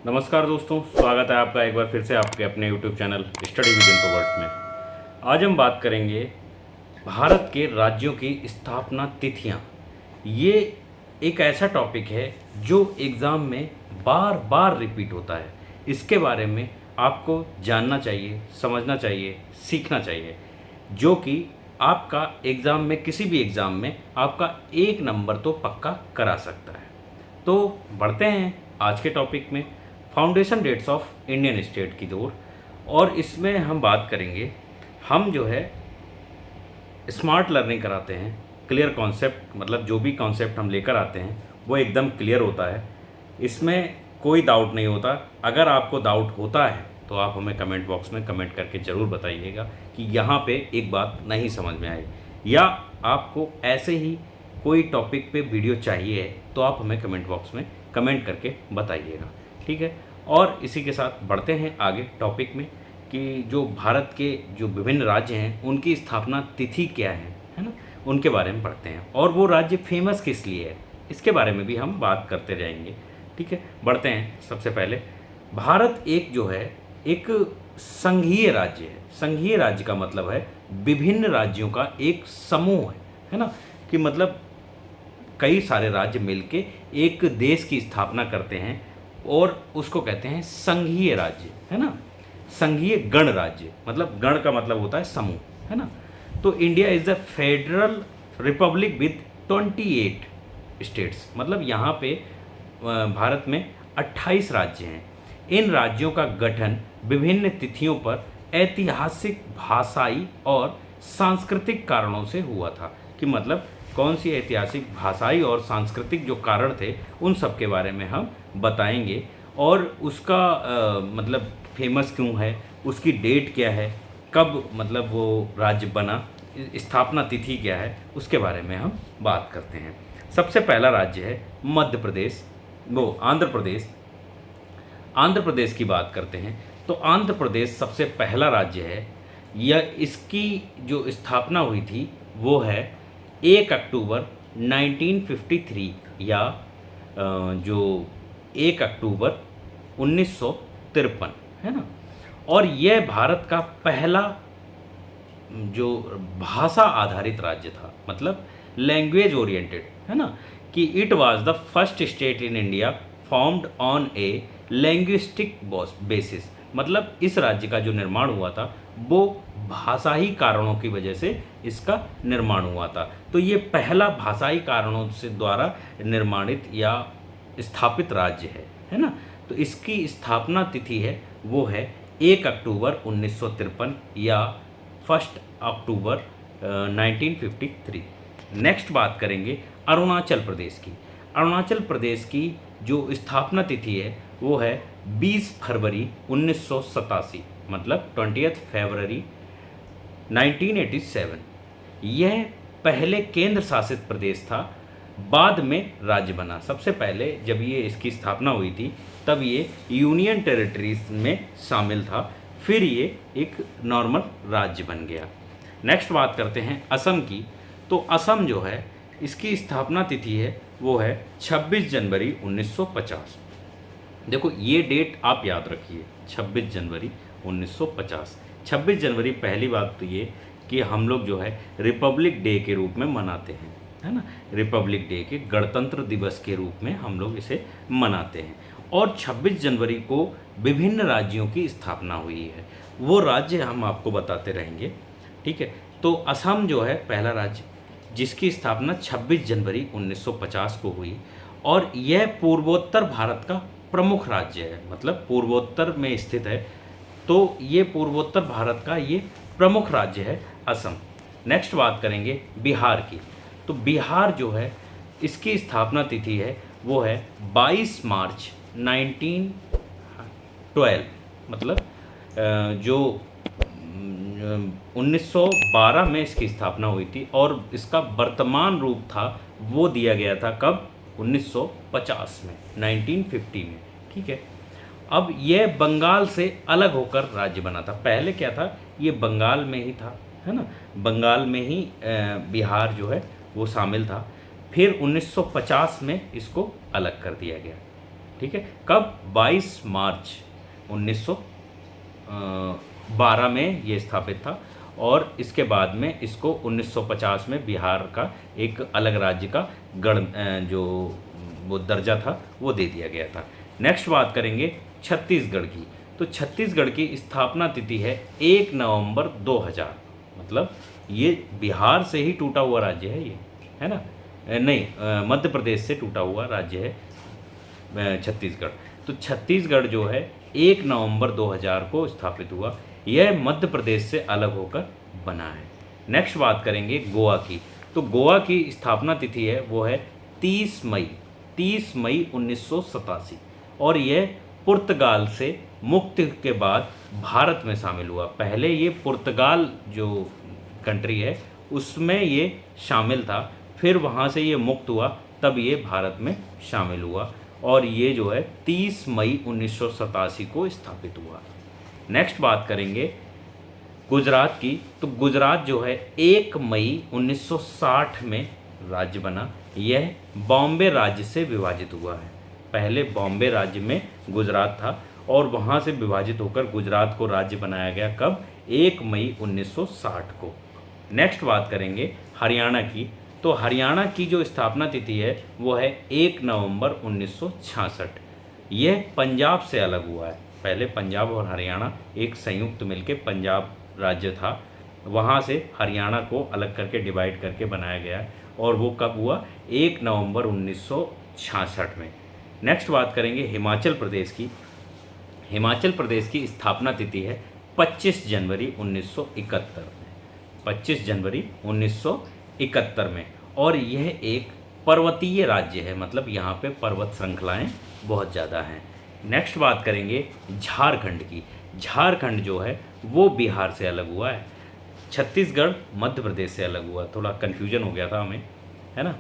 नमस्कार दोस्तों, स्वागत है आपका एक बार फिर से आपके अपने YouTube channel study with introvert में। आज हम बात करेंगे भारत के राज्यों की स्थापना तिथियां। ये एक ऐसा टॉपिक है जो एग्ज़ाम में बार बार रिपीट होता है। इसके बारे में आपको जानना चाहिए, समझना चाहिए, सीखना चाहिए, जो कि आपका एग्ज़ाम में, किसी भी एग्ज़ाम में आपका 1 नंबर तो पक्का करा सकता है। तो बढ़ते हैं आज के टॉपिक में, foundation dates of Indian state की ओर। और इसमें हम बात करेंगे, हम जो है स्मार्ट लर्निंग कराते हैं। क्लियर कॉन्सेप्ट, मतलब जो भी कॉन्सेप्ट हम लेकर आते हैं वो एकदम क्लियर होता है, इसमें कोई डाउट नहीं होता। अगर आपको डाउट होता है तो आप हमें कमेंट बॉक्स में कमेंट करके ज़रूर बताइएगा कि यहाँ पे एक बात नहीं समझ में आई, या आपको ऐसे ही कोई टॉपिक पे वीडियो चाहिए तो आप हमें कमेंट बॉक्स में कमेंट करके बताइएगा, ठीक है। और इसी के साथ बढ़ते हैं आगे टॉपिक में कि जो भारत के जो विभिन्न राज्य हैं उनकी स्थापना तिथि क्या है ना, उनके बारे में पढ़ते हैं। और वो राज्य फेमस किस लिए है, इसके बारे में भी हम बात करते रहेंगे, ठीक है। बढ़ते हैं। सबसे पहले, भारत एक जो है एक संघीय राज्य है। संघीय राज्य का मतलब है विभिन्न राज्यों का एक समूह है ना, कि मतलब कई सारे राज्य मिलके एक देश की स्थापना करते हैं और उसको कहते हैं संघीय राज्य, है ना। संघीय गणराज्य, मतलब गण का मतलब होता है समूह, है ना। तो India is a federal Republic with 28 states, मतलब यहाँ पे भारत में 28 राज्य हैं। इन राज्यों का गठन विभिन्न तिथियों पर ऐतिहासिक, भाषाई और सांस्कृतिक कारणों से हुआ था। कि मतलब कौन सी ऐतिहासिक, भाषाई और सांस्कृतिक जो कारण थे उन सब के बारे में हम बताएंगे। और उसका मतलब फेमस क्यों है, उसकी डेट क्या है, कब मतलब वो राज्य बना, स्थापना तिथि क्या है, उसके बारे में हम बात करते हैं। सबसे पहला राज्य है मध्य प्रदेश, वो आंध्र प्रदेश। आंध्र प्रदेश की बात करते हैं तो आंध्र प्रदेश सबसे पहला राज्य है। यह, इसकी जो स्थापना हुई थी वो है 1 अक्टूबर 1953, या जो 1 अक्टूबर 1953, है ना। और यह भारत का पहला जो भाषा आधारित राज्य था, मतलब लैंग्वेज ओरिएंटेड, है ना, कि it was the first state in India formed on A linguistic basis. मतलब इस राज्य का जो निर्माण हुआ था वो भाषाई कारणों की वजह से इसका निर्माण हुआ था। तो ये पहला भाषाई कारणों से द्वारा निर्माणित या स्थापित राज्य है ना। तो इसकी स्थापना तिथि है वो है 1 अक्टूबर 1953 या 1 अक्टूबर 1953। नेक्स्ट बात करेंगे अरुणाचल प्रदेश की। अरुणाचल प्रदेश की जो स्थापना तिथि है वो है 20 फरवरी 1987, मतलब 20 फरवरी 1987। यह पहले केंद्र शासित प्रदेश था, बाद में राज्य बना। सबसे पहले जब ये इसकी स्थापना हुई थी तब ये यूनियन टेरिटरीज में शामिल था, फिर ये एक नॉर्मल राज्य बन गया। नेक्स्ट बात करते हैं असम की। तो असम जो है इसकी स्थापना तिथि है वो है 26 जनवरी 1950। देखो ये डेट आप याद रखिए, 26 जनवरी 1950। 26 जनवरी पहली बात तो ये कि हम लोग जो है रिपब्लिक डे के रूप में मनाते हैं, है ना। रिपब्लिक डे के, गणतंत्र दिवस के रूप में हम लोग इसे मनाते हैं। और 26 जनवरी को विभिन्न राज्यों की स्थापना हुई है, वो राज्य हम आपको बताते रहेंगे, ठीक है। तो असम जो है पहला राज्य जिसकी स्थापना 26 जनवरी 1950 को हुई, और यह पूर्वोत्तर भारत का प्रमुख राज्य है, मतलब पूर्वोत्तर में स्थित है। तो ये पूर्वोत्तर भारत का ये प्रमुख राज्य है असम। नेक्स्ट बात करेंगे बिहार की। तो बिहार जो है इसकी स्थापना तिथि है वो है 22 मार्च 1912, मतलब जो 1912 में इसकी स्थापना हुई थी, और इसका वर्तमान रूप था वो दिया गया था कब, 1950 में, 1950 में, ठीक है। अब यह बंगाल से अलग होकर राज्य बना था। पहले क्या था, ये बंगाल में ही था, है ना, बंगाल में ही बिहार जो है वो शामिल था। फिर 1950 में इसको अलग कर दिया गया। ठीक है। कब? 22 मार्च 1912 में ये स्थापित था और इसके बाद में इसको 1950 में बिहार का एक अलग राज्य का जो वो दर्जा था वो दे दिया गया था। नेक्स्ट बात करेंगे छत्तीसगढ़ की। तो छत्तीसगढ़ की स्थापना तिथि है 1 नवंबर 2000। मतलब ये बिहार से ही टूटा हुआ राज्य है ये, है ना? नहीं, मध्य प्रदेश से टूटा हुआ राज्य है छत्तीसगढ़। तो छत्तीसगढ़ जो है 1 नवंबर 2000 को स्थापित हुआ। यह मध्य प्रदेश से अलग होकर बना है। नेक्स्ट बात करेंगे गोवा की। तो गोवा की स्थापना तिथि है वो है 30 मई 1987 और यह पुर्तगाल से मुक्ति के बाद भारत में शामिल हुआ। पहले ये पुर्तगाल जो कंट्री है उसमें ये शामिल था, फिर वहाँ से ये मुक्त हुआ, तब ये भारत में शामिल हुआ और ये जो है 30 मई 1987 को स्थापित हुआ। नेक्स्ट बात करेंगे गुजरात की। तो गुजरात जो है 1 मई 1960 में राज्य बना। यह बॉम्बे राज्य से विभाजित हुआ है। पहले बॉम्बे राज्य में गुजरात था और वहाँ से विभाजित होकर गुजरात को राज्य बनाया गया। कब? 1 मई 1960 को। नेक्स्ट बात करेंगे हरियाणा की। तो हरियाणा की जो स्थापना तिथि है वो है 1 नवंबर 1966। यह पंजाब से अलग हुआ है। पहले पंजाब और हरियाणा एक संयुक्त मिलके पंजाब राज्य था, वहाँ से हरियाणा को अलग करके डिवाइड करके बनाया गया है और वो कब हुआ? 1 नवंबर 1966 में। नेक्स्ट बात करेंगे हिमाचल प्रदेश की। हिमाचल प्रदेश की स्थापना तिथि है 25 जनवरी 1971 में। 25 जनवरी 1971 में और यह एक पर्वतीय राज्य है, मतलब यहाँ पे पर्वत श्रृंखलाएँ बहुत ज़्यादा हैं। नेक्स्ट बात करेंगे झारखंड की। झारखंड जो है वो बिहार से अलग हुआ है। छत्तीसगढ़ मध्य प्रदेश से अलग हुआ। थोड़ा कन्फ्यूजन हो गया था हमें, है ना?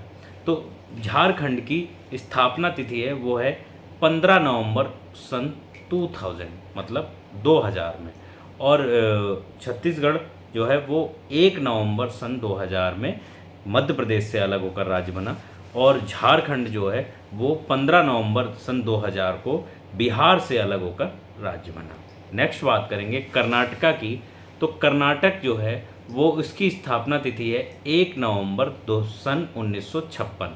तो झारखंड की स्थापना तिथि है वो है 15 नवंबर सन 2000, मतलब 2000 में। और छत्तीसगढ़ जो है वो 1 नवंबर सन 2000 में मध्य प्रदेश से अलग होकर राज्य बना और झारखंड जो है वो 15 नवंबर सन 2000 को बिहार से अलग होकर राज्य बना। नेक्स्ट बात करेंगे कर्नाटका की। तो कर्नाटक जो है वो उसकी स्थापना तिथि है 1 नवंबर सन 1956,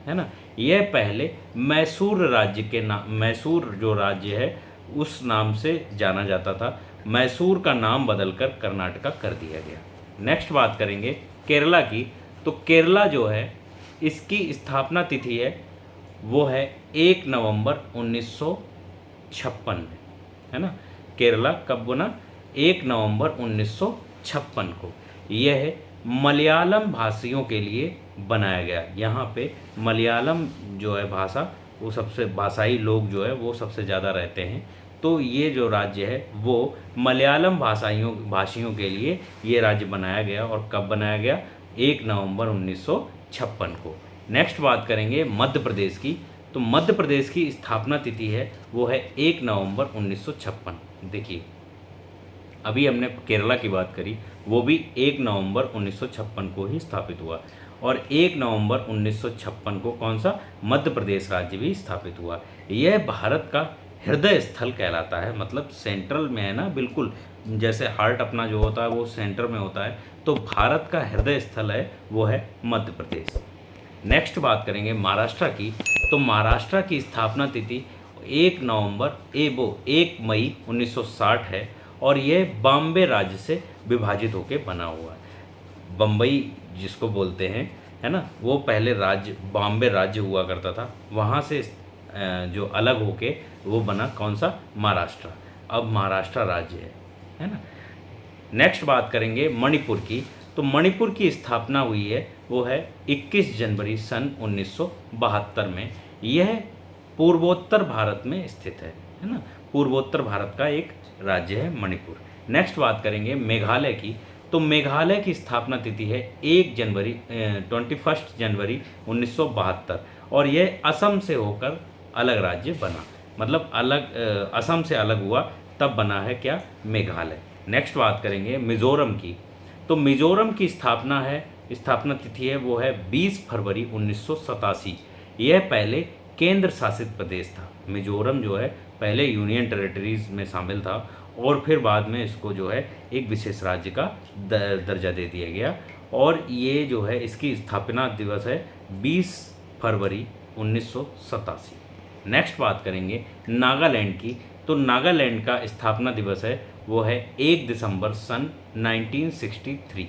है ना? यह पहले मैसूर राज्य के नाम, मैसूर जो राज्य है उस नाम से जाना जाता था। मैसूर का नाम बदलकर कर्नाटका कर दिया गया। नेक्स्ट बात करेंगे केरला की। तो केरला जो है इसकी स्थापना तिथि है वो है 1 नवंबर 1956 में, है ना? केरला कब बना? 1 नवंबर 1956 को। यह मलयालम भाषियों के लिए बनाया गया। यहाँ पे मलयालम जो है भाषा, वो सबसे भाषाई लोग जो है वो सबसे ज़्यादा रहते हैं। तो ये जो राज्य है वो मलयालम भाषियों के लिए ये राज्य बनाया गया। और कब बनाया गया? 1 नवंबर 1956 को। नेक्स्ट बात करेंगे मध्य प्रदेश की। तो मध्य प्रदेश की स्थापना तिथि है वो है 1 नवंबर 1956। देखिए, अभी हमने केरला की बात करी, वो भी 1 नवंबर 1956 को ही स्थापित हुआ। और 1 नवंबर 1956 को कौन सा? मध्य प्रदेश राज्य भी स्थापित हुआ। यह भारत का हृदय स्थल कहलाता है, मतलब सेंट्रल में है ना, बिल्कुल जैसे हार्ट अपना जो होता है वो सेंटर में होता है। तो भारत का हृदय स्थल है वो है मध्य प्रदेश। नेक्स्ट बात करेंगे महाराष्ट्र की। तो महाराष्ट्र की स्थापना तिथि 1 मई 1960 है और यह बॉम्बे राज्य से विभाजित होकर बना हुआ है। बम्बई जिसको बोलते हैं, है ना, वो पहले राज्य बॉम्बे राज्य हुआ करता था, वहाँ से जो अलग होके वो बना कौन सा? महाराष्ट्र। अब महाराष्ट्र राज्य है ना। नेक्स्ट बात करेंगे मणिपुर की। तो मणिपुर की स्थापना हुई है वो है 21 जनवरी सन 1972 में। यह पूर्वोत्तर भारत में स्थित है ना। पूर्वोत्तर भारत का एक राज्य है मणिपुर। नेक्स्ट बात करेंगे मेघालय की। तो मेघालय की स्थापना तिथि है 21 जनवरी 1972 और यह असम से होकर अलग राज्य बना, मतलब अलग असम से अलग हुआ तब बना है क्या? मेघालय। नेक्स्ट बात करेंगे मिज़ोरम की। तो मिज़ोरम की स्थापना तिथि है वो है 20 फरवरी 1987। यह पहले केंद्र शासित प्रदेश था। मिजोरम जो है पहले यूनियन टेरिटरीज में शामिल था और फिर बाद में इसको जो है एक विशेष राज्य का दर्जा दे दिया गया। और ये जो है इसकी स्थापना दिवस है 20 फरवरी 1987। नेक्स्ट बात करेंगे नागालैंड की। तो नागालैंड का स्थापना दिवस है वो है 1 दिसंबर सन 1963।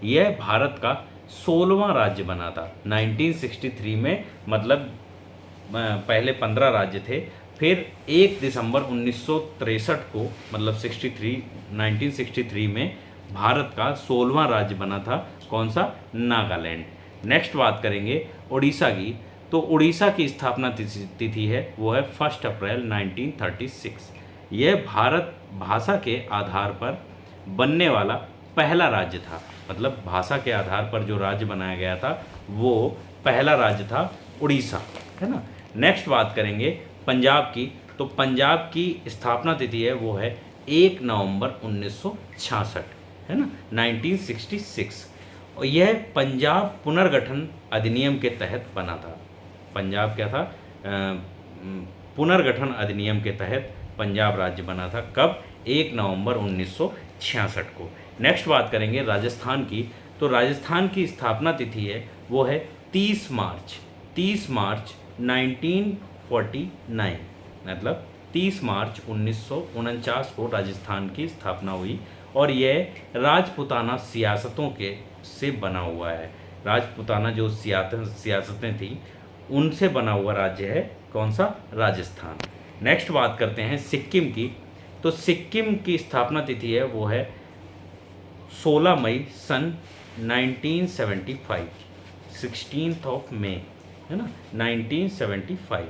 यह भारत का 16वां राज्य बना था 1963 में। मतलब पहले 15 राज्य थे, फिर 1 दिसंबर 1963 को मतलब 1963 में भारत का 16वां राज्य बना था। कौन सा? नागालैंड। नेक्स्ट बात करेंगे उड़ीसा की। तो उड़ीसा की स्थापना तिथि है वो है 1 अप्रैल 1936। यह भारत भाषा के आधार पर बनने वाला पहला राज्य था। मतलब भाषा के आधार पर जो राज्य बनाया गया था वो पहला राज्य था उड़ीसा, है ना। नेक्स्ट बात करेंगे पंजाब की। तो पंजाब की स्थापना तिथि है वो है 1 नवंबर 1966, है ना, 1966। और यह पंजाब पुनर्गठन अधिनियम के तहत बना था। पंजाब क्या था? पुनर्गठन अधिनियम के तहत पंजाब राज्य बना था। कब? 1 नवंबर 1966 को। नेक्स्ट बात करेंगे राजस्थान की। तो राजस्थान की स्थापना तिथि है वो है 30 मार्च 1949। मतलब 30 मार्च 1949 को राजस्थान की स्थापना हुई और यह राजपूताना सियासतों के से बना हुआ है। राजपूताना जो सियासतें थी उनसे बना हुआ राज्य है कौन सा? राजस्थान। नेक्स्ट बात करते हैं सिक्किम की। तो सिक्किम की स्थापना तिथि है वो है 16 मई सन 1975, 16th ऑफ मई, है ना, 1975।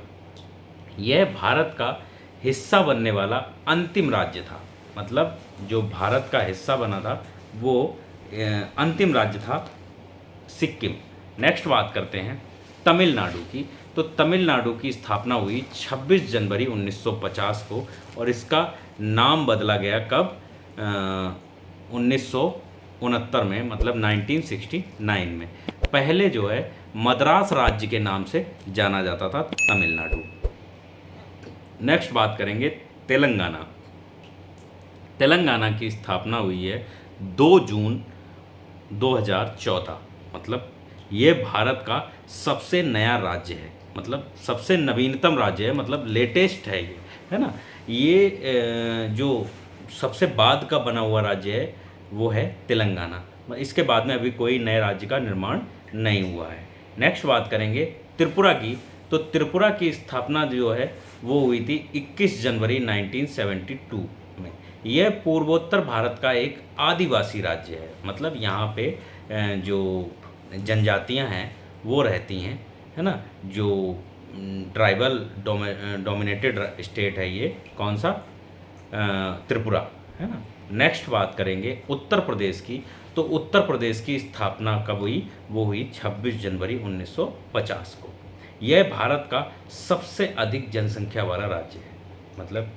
यह भारत का हिस्सा बनने वाला अंतिम राज्य था। मतलब जो भारत का हिस्सा बना था वो अंतिम राज्य था सिक्किम। नेक्स्ट बात करते हैं तमिलनाडु की। तो तमिलनाडु की स्थापना हुई 26 जनवरी 1950 को और इसका नाम बदला गया कब? 1969 में, मतलब 1969 में। पहले जो है मद्रास राज्य के नाम से जाना जाता था तमिलनाडु। नेक्स्ट बात करेंगे तेलंगाना। तेलंगाना की स्थापना हुई है 2 जून 2014। मतलब ये भारत का सबसे नया राज्य है, मतलब सबसे नवीनतम राज्य है, मतलब लेटेस्ट है ये, है ना। ये जो सबसे बाद का बना हुआ राज्य है वो है तेलंगाना। इसके बाद में अभी कोई नए राज्य का निर्माण नहीं हुआ है। नेक्स्ट बात करेंगे त्रिपुरा की। तो त्रिपुरा की स्थापना जो है वो हुई थी 21 जनवरी 1972 में। यह पूर्वोत्तर भारत का एक आदिवासी राज्य है। मतलब यहाँ पे जो जनजातियाँ हैं वो रहती हैं, है ना। जो ट्राइबल डोमिनेटेड स्टेट है ये कौन सा? त्रिपुरा, है ना। नेक्स्ट बात करेंगे उत्तर प्रदेश की। तो उत्तर प्रदेश की स्थापना कब हुई? वो हुई 26 जनवरी 1950 को। यह भारत का सबसे अधिक जनसंख्या वाला राज्य है। मतलब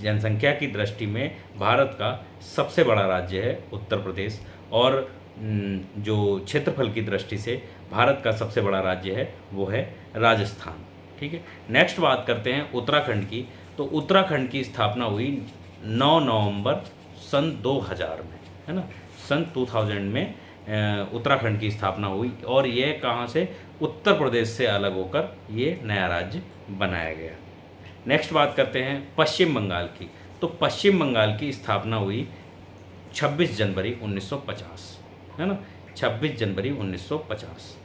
जनसंख्या की दृष्टि में भारत का सबसे बड़ा राज्य है उत्तर प्रदेश और जो क्षेत्रफल की दृष्टि से भारत का सबसे बड़ा राज्य है वो है राजस्थान। ठीक है। नेक्स्ट बात करते हैं उत्तराखंड की। तो उत्तराखंड की स्थापना हुई 9 नवंबर सन 2000 में, है ना। सन 2000 में उत्तराखंड की स्थापना हुई और यह कहाँ से? उत्तर प्रदेश से अलग होकर ये नया राज्य बनाया गया। नेक्स्ट बात करते हैं पश्चिम बंगाल की। तो पश्चिम बंगाल की स्थापना हुई 26 जनवरी 1950, है ना, 26 जनवरी 1950।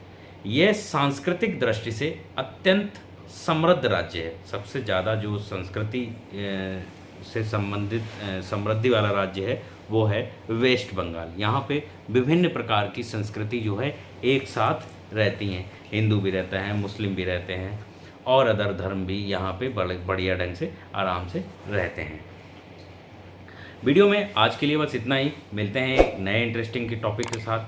यह सांस्कृतिक दृष्टि से अत्यंत समृद्ध राज्य है। सबसे ज़्यादा जो संस्कृति से संबंधित समृद्धि वाला राज्य है वो है वेस्ट बंगाल। यहाँ पे विभिन्न प्रकार की संस्कृति जो है एक साथ रहती हैं। हिंदू भी रहते हैं, मुस्लिम भी रहते हैं और अदर धर्म भी यहाँ पे बड़े बढ़िया ढंग से आराम से रहते हैं। वीडियो में आज के लिए बस इतना ही। मिलते हैं एक नए इंटरेस्टिंग के टॉपिक के साथ।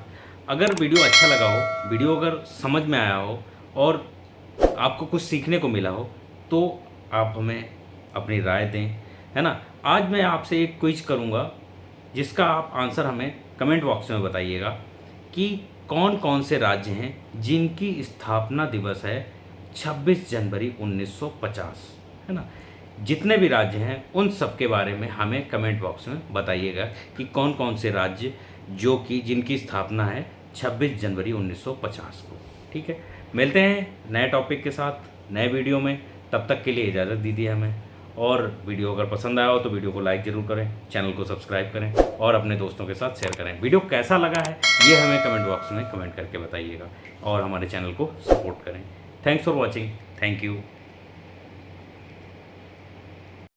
अगर वीडियो अच्छा लगा हो, वीडियो अगर समझ में आया हो और आपको कुछ सीखने को मिला हो तो आप हमें अपनी राय दें, है ना। आज मैं आपसे एक क्विज करूँगा जिसका आप आंसर हमें कमेंट बॉक्स में बताइएगा कि कौन कौन से राज्य हैं जिनकी स्थापना दिवस है 26 जनवरी 1950, है ना। जितने भी राज्य हैं उन सब के बारे में हमें कमेंट बॉक्स में बताइएगा कि कौन कौन से राज्य जो कि जिनकी स्थापना है 26 जनवरी 1950 को। ठीक है, मिलते हैं नए टॉपिक के साथ नए वीडियो में। तब तक के लिए इजाज़त दीजिए हमें। और वीडियो अगर पसंद आया हो तो वीडियो को लाइक ज़रूर करें, चैनल को सब्सक्राइब करें और अपने दोस्तों के साथ शेयर करें। वीडियो कैसा लगा है ये हमें कमेंट बॉक्स में कमेंट करके बताइएगा और हमारे चैनल को सपोर्ट करें। Thanks for watching. Thank you.